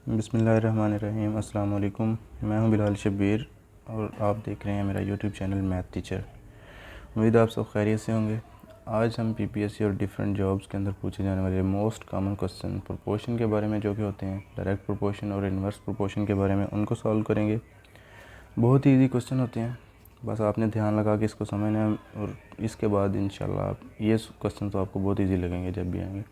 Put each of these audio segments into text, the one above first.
बिस्मिल्लाहिर्रहमानिर्रहीम। अस्सलाम वालेकुम। मैं हूं बिलाल शब्बीर और आप देख रहे हैं मेरा यूट्यूब चैनल मैथ टीचर। उम्मीद है आप सब खैरियत से होंगे। आज हम पीपीएससी और डिफरेंट जॉब्स के अंदर पूछे जाने वाले मोस्ट कॉमन क्वेश्चन प्रोपोर्शन के बारे में जो कि होते हैं डायरेक्ट प्रोपोर्शन और इन्वर्स प्रोपोर्शन के बारे में, उनको सॉल्व करेंगे। बहुत ही ईजी क्वेश्चन होते हैं, बस आपने ध्यान लगा के इसको समझना है और इसके बाद इंशाल्लाह आप ये क्वेश्चन तो आपको बहुत ईजी लगेंगे जब भी आएंगे।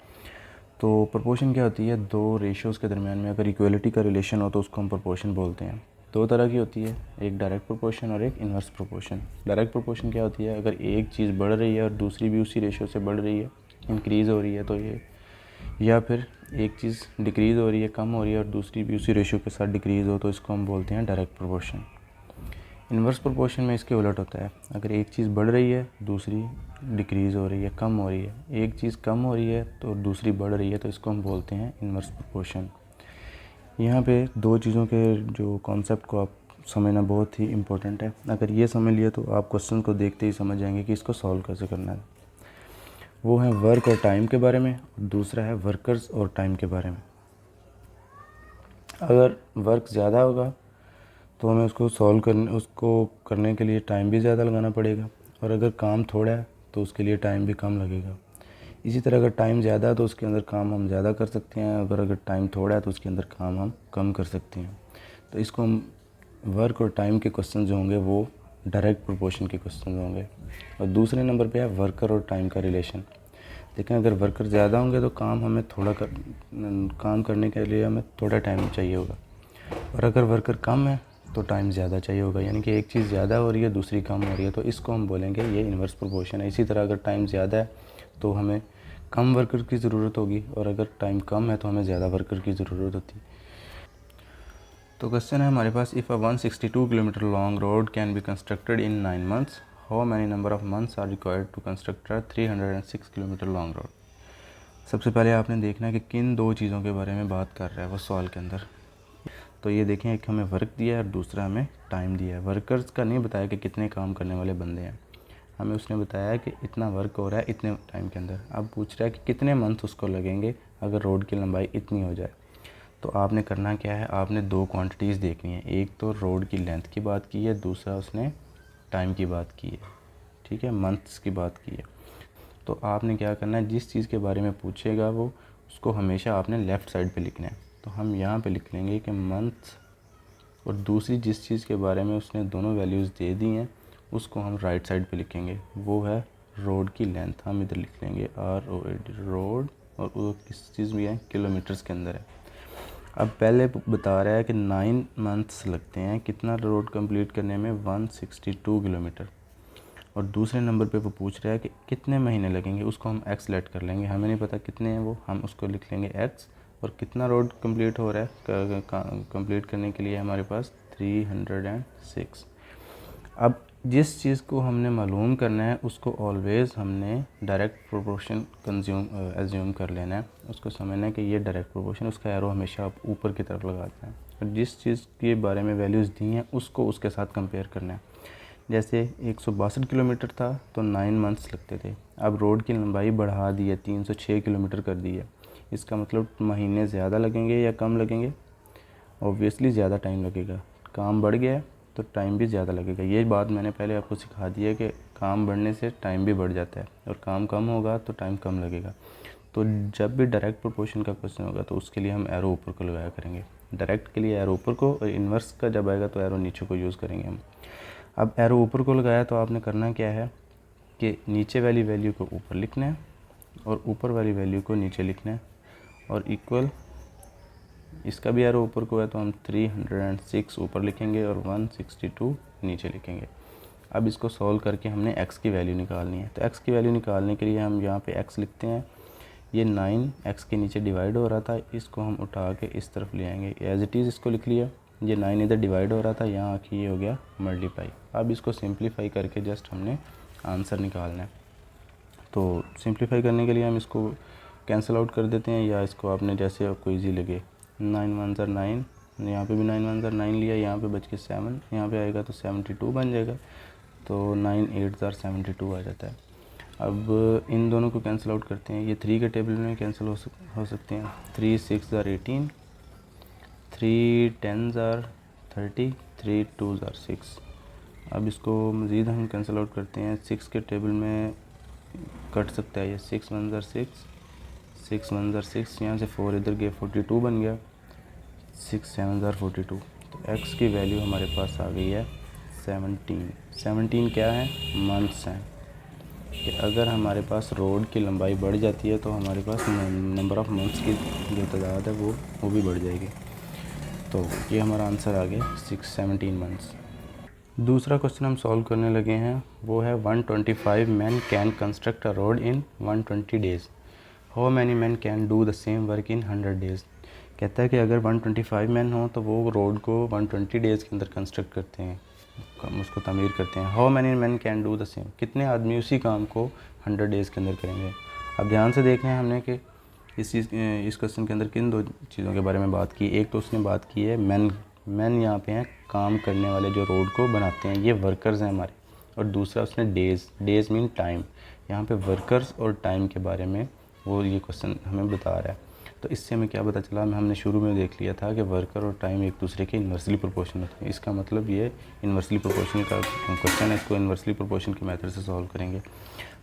तो प्रोपोर्शन क्या होती है? दो रेशियोज़ के दरमियान में अगर इक्वलिटी का रिलेशन हो तो उसको हम प्रोपोर्शन बोलते हैं। दो तरह की होती है, एक डायरेक्ट प्रोपोर्शन और एक इन्वर्स प्रोपोर्शन। डायरेक्ट प्रोपोर्शन क्या होती है? अगर एक चीज़ बढ़ रही है और दूसरी भी उसी रेशियो से बढ़ रही है, इंक्रीज़ हो रही है तो ये, या फिर एक चीज़ डिक्रीज़ हो रही है, कम हो रही है और दूसरी भी उसी रेशियो के साथ डिक्रीज़ हो, तो इसको हम बोलते हैं डायरेक्ट प्रोपोर्शन। इन्वर्स प्रोपोर्शन में इसके उलट होता है, अगर एक चीज़ बढ़ रही है दूसरी डिक्रीज़ हो रही है, कम हो रही है, एक चीज़ कम हो रही है तो दूसरी बढ़ रही है, तो इसको हम बोलते हैं इन्वर्स प्रोपोर्शन। यहाँ पे दो चीज़ों के जो कॉन्सेप्ट को आप समझना बहुत ही इम्पोर्टेंट है। अगर ये समझ लिया तो आप क्वेश्चन को देखते ही समझ जाएंगे कि इसको सॉल्व कैसे करना है। वो है वर्क और टाइम के बारे में और दूसरा है वर्कर्स और टाइम के बारे में। अगर वर्क ज़्यादा होगा तो हमें उसको करने के लिए टाइम भी ज़्यादा लगाना पड़ेगा, और अगर काम थोड़ा है तो उसके लिए टाइम भी कम लगेगा। इसी तरह अगर टाइम ज़्यादा है तो उसके अंदर काम हम ज़्यादा कर सकते हैं, अगर टाइम थोड़ा है तो उसके अंदर काम हम कम कर सकते हैं। तो इसको हम वर्क और टाइम के क्वेश्चन जो होंगे वो डायरेक्ट प्रोपोर्शन के क्वेश्चन होंगे। और दूसरे नंबर पे है वर्कर और टाइम का रिलेशन। देखें, अगर वर्कर ज़्यादा होंगे तो काम करने के लिए हमें थोड़ा टाइम चाहिए होगा, और अगर वर्कर कम है तो टाइम ज़्यादा चाहिए होगा। यानी कि एक चीज़ ज़्यादा हो रही है दूसरी कम हो रही है, तो इसको हम बोलेंगे ये इन्वर्स प्रोपोर्शन है। इसी तरह अगर टाइम ज़्यादा है तो हमें कम वर्कर की ज़रूरत होगी, और अगर टाइम कम है तो हमें ज़्यादा वर्कर की ज़रूरत होती है। तो क्वेश्चन है हमारे पास, if a 162 kilometre long road can be constructed in 9 months, how many number of months are required to construct a 306 kilometre long road. सबसे पहले आपने देखना है कि किन दो चीज़ों के बारे में बात कर रहा है वो सवाल के अंदर। तो ये देखें, एक हमें वर्क दिया है और दूसरा हमें टाइम दिया है। वर्कर्स का नहीं बताया कि कितने काम करने वाले बंदे हैं, हमें उसने बताया कि इतना वर्क हो रहा है इतने टाइम के अंदर। अब पूछ रहा है कि कितने मंथ उसको लगेंगे अगर रोड की लंबाई इतनी हो जाए। तो आपने करना क्या है, आपने दो क्वांटिटीज़ देखनी है। एक तो रोड की लेंथ की बात की है, दूसरा उसने टाइम की बात की है, ठीक है, मंथ्स की बात की है। तो आपने क्या करना है, जिस चीज़ के बारे में पूछेगा वो उसको हमेशा आपने लेफ़्ट साइड पे लिखना है। तो हम यहाँ पे लिख लेंगे कि मंथ, और दूसरी जिस चीज़ के बारे में उसने दोनों वैल्यूज़ दे दी हैं उसको हम राइट साइड पे लिखेंगे, वो है रोड की लेंथ। हम इधर लिख लेंगे ROAD रोड, और वो किस चीज़ में है, किलोमीटर्स के अंदर है। अब पहले बता रहा है कि 9 मंथ्स लगते हैं कितना रोड कंप्लीट करने में, 162 किलोमीटर। और दूसरे नंबर पे वो पूछ रहा है कि कितने महीने लगेंगे, उसको हम एक्स लेट कर लेंगे, हमें नहीं पता कितने हैं वो, हम उसको लिख लेंगे एक्स। और कितना रोड कंप्लीट हो रहा है कंप्लीट करने के लिए हमारे पास 306। अब जिस चीज़ को हमने मालूम करना है उसको ऑलवेज़ हमने डायरेक्ट प्रोपोर्शन एज्यूम कर लेना है। उसको समझना है कि ये डायरेक्ट प्रोपोर्शन, उसका एरो हमेशा आप ऊपर की तरफ लगाते हैं, और जिस चीज़ के बारे में वैल्यूज़ दी हैं उसको उसके साथ कंपेयर करना है। जैसे 162 किलोमीटर था तो 9 मंथ्स लगते थे, अब रोड की लंबाई बढ़ा दी है, 306 किलोमीटर कर दी है। इसका मतलब महीने ज़्यादा लगेंगे या कम लगेंगे? ऑब्वियसली ज़्यादा टाइम लगेगा। काम बढ़ गया है तो टाइम भी ज़्यादा लगेगा। ये बात मैंने पहले आपको सिखा दी है कि काम बढ़ने से टाइम भी बढ़ जाता है, और काम कम होगा तो टाइम कम लगेगा। तो जब भी डायरेक्ट प्रोपोर्शन का क्वेश्चन होगा तो उसके लिए हम एरो ऊपर को लगाया करेंगे। डायरेक्ट के लिए एरो ऊपर को, और इन्वर्स का जब आएगा तो एरो नीचे को यूज़ करेंगे हम। अब एरो ऊपर को लगाया तो आपने करना क्या है कि नीचे वाली वैल्यू को ऊपर लिखना है और ऊपर वाली वैल्यू को नीचे लिखना है, और इक्वल इसका भी एरो ऊपर को है तो हम 306 ऊपर लिखेंगे और 162 नीचे लिखेंगे। अब इसको सॉल्व करके हमने x की वैल्यू निकालनी है। तो x की वैल्यू निकालने के लिए हम यहाँ पे x लिखते हैं। ये 9 x के नीचे डिवाइड हो रहा था, इसको हम उठा के इस तरफ ले आएंगे, एज इट इज़ इसको लिख लिया। ये 9 इधर डिवाइड हो रहा था, यहाँ आके ये हो गया मल्टीप्लाई। अब इसको सिंप्लीफाई करके जस्ट हमने आंसर निकालना है। तो सिंप्लीफाई करने के लिए हम इसको कैंसिल आउट कर देते हैं, या इसको आपने जैसे आपको ईजी लगे। 9 1 ज़र 9, यहाँ पे भी 9 1 ज़र 9 लिया, यहाँ पे बच के 7, यहाँ पे आएगा तो 72 बन जाएगा। तो 9 8 ज़र 72 आ जाता है। अब इन दोनों को कैंसिल आउट करते हैं, ये 3 के टेबल में कैंसिल हो सकते हैं। 3 6 ज़र 18, 3 10s are 30, 3 2s are 6। अब इसको मज़ीद हम कैंसिल आउट करते हैं। 6 के टेबल में कट सकता है ये, 6 1s are 6, 6 1s are 6, यहाँ से 4 इधर गए 42 बन गया, 6 7s are 42। तो x की वैल्यू हमारे पास आ गई है 17। 17 क्या है, मंथ्स हैं। कि अगर हमारे पास रोड की लंबाई बढ़ जाती है तो हमारे पास नंबर ऑफ़ मंथ्स की जो तादाद है वो भी बढ़ जाएगी। तो ये हमारा आंसर आ गया 17 मंथ्स। दूसरा क्वेश्चन हम सॉल्व करने लगे हैं, वो है 125 man can construct a road in 120 days. How many man can do the same work in 100 days. कहता है कि अगर 125 मैन हो तो वो रोड को 120 डेज़ के अंदर कंस्ट्रक्ट करते हैं, उसको तामीर करते हैं। How many man can do the same, कितने आदमी उसी काम को 100 डेज़ के अंदर करेंगे। अब ध्यान से देखना है हमने कि इस क्वेश्चन के अंदर किन दो चीज़ों के बारे में बात की। एक तो उसने बात की है मैन यहाँ पे हैं काम करने वाले, जो रोड को बनाते हैं, ये वर्कर्स हैं हमारे। और दूसरा उसने डेज़ मीन टाइम, यहाँ पे वर्कर्स और टाइम के बारे में वो ये क्वेश्चन हमें बता रहा है। तो इससे हमें क्या पता चला, हमने शुरू में देख लिया था कि वर्कर और टाइम एक दूसरे के इन्वर्सली प्रोपोर्शनल होते हैं। इसका मतलब ये इन्वर्सली प्रोपोर्शनल का क्वेश्चन है, इसको इन्वर्सली प्रोपोर्शनल के मेथड से सॉल्व करेंगे।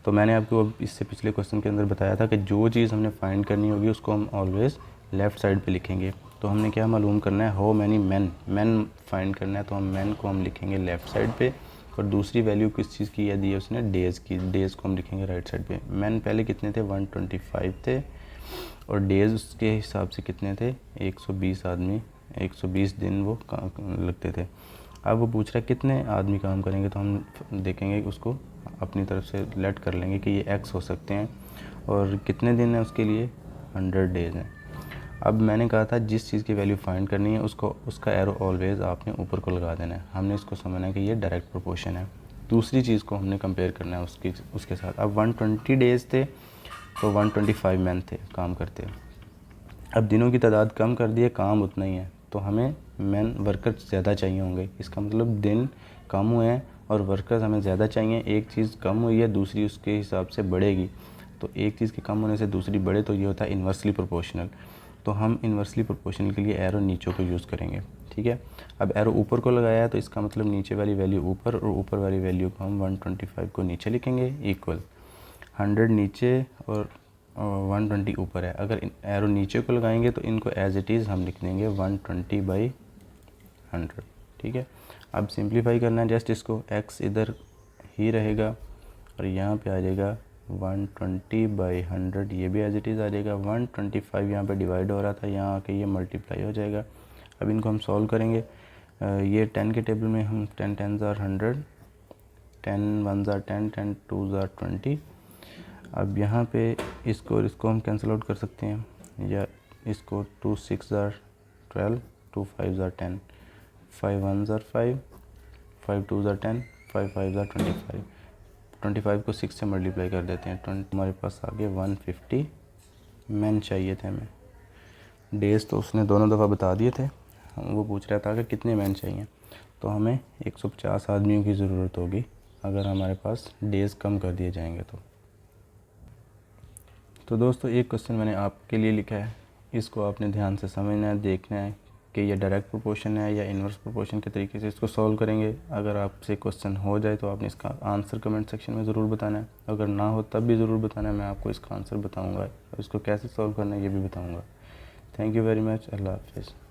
तो मैंने आपको इससे पिछले क्वेश्चन के अंदर बताया था कि जो चीज़ हमने फाइंड करनी होगी उसको हम ऑलवेज़ लेफ़्ट साइड पे लिखेंगे। तो हमने क्या मालूम करना है, हाउ मैनी मैन फाइंड करना है, तो हम मैन को हम लिखेंगे लेफ़्ट साइड पे, और दूसरी वैल्यू किस चीज़ की दी है उसने, डेज़ की। डेज़ को हम लिखेंगे राइट साइड पे। मैन पहले कितने थे, 125 थे, और डेज़ उसके हिसाब से कितने थे, 120 आदमी, 120 दिन वो लगते थे। अब वो पूछ रहा है कितने आदमी काम करेंगे, तो हम देखेंगे कि उसको अपनी तरफ से लेट कर लेंगे कि ये x हो सकते हैं, और कितने दिन है उसके लिए, 100 डेज़ हैं। अब मैंने कहा था जिस चीज़ की वैल्यू फाइंड करनी है उसका एरो ऑलवेज़ आपने ऊपर को लगा देना है। हमने इसको समझना है कि ये डायरेक्ट प्रोपोर्शन है। दूसरी चीज़ को हमने कंपेयर करना है उसके साथ। अब 120 डेज़ थे तो 125 मैन थे काम करते। अब दिनों की तादाद कम कर दी है, काम उतना ही है, तो हमें मैन वर्कर्स ज़्यादा चाहिए होंगे। इसका मतलब दिन कम हुए हैं और वर्कर्स हमें ज़्यादा चाहिए। एक चीज़ कम हुई है, दूसरी उसके हिसाब से बढ़ेगी, तो एक चीज़ के कम होने से दूसरी बढ़े तो ये होता है इन्वर्सली प्रोपोर्शनल। तो हम इन्वर्सली प्रोपोर्शनल के लिए एरो नीचे को यूज़ करेंगे, ठीक है। अब एरो ऊपर को लगाया है तो इसका मतलब नीचे वाली वैल्यू ऊपर और ऊपर वाली वैल्यू को हम 125 को नीचे लिखेंगे, इक्वल 100 नीचे और 120 ऊपर है। अगर एरो नीचे को लगाएंगे तो इनको एज इट इज़ हम लिख देंगे 120/100, ठीक है। अब सिंप्लीफाई करना है जस्ट इसको, x इधर ही रहेगा और यहाँ पे आ जाएगा 120/100, ये भी एज इट इज़ आ जाएगा। 125 यहाँ पे डिवाइड हो रहा था, यहाँ आके ये मल्टीप्लाई हो जाएगा। अब इनको हम सॉल्व करेंगे। ये 10 के टेबल में हम 10 10s are 100, 10 1s are 10, 10 2s are 20। अब यहाँ पे इसको हम कैंसिल आउट कर सकते हैं, या इसको 2 6s are 12, 2 5s are 10, 5 1s are 5, 5 2s are 10, 5 5s are 25। 25 को 6 से मल्टीप्लाई कर देते हैं, 20 हमारे पास आगे 150 मैन चाहिए थे हमें। डेज़ तो उसने दोनों दफ़ा बता दिए थे, वो पूछ रहा था कि कितने मैन चाहिए। तो हमें 150 आदमियों की ज़रूरत होगी अगर हमारे पास डेज़ कम कर दिए जाएंगे तो दोस्तों एक क्वेश्चन मैंने आपके लिए लिखा है, इसको आपने ध्यान से समझना है, देखना है कि ये डायरेक्ट प्रोपोर्शन है या इन्वर्स प्रोपोर्शन के तरीके से इसको सॉल्व करेंगे। अगर आपसे क्वेश्चन हो जाए तो आपने इसका आंसर कमेंट सेक्शन में ज़रूर बताना है, अगर ना हो तब भी ज़रूर बताना है, मैं आपको इसका आंसर बताऊँगा और इसको कैसे सॉल्व करना है ये भी बताऊँगा। थैंक यू वेरी मच, अल्लाह हाफ़िज़।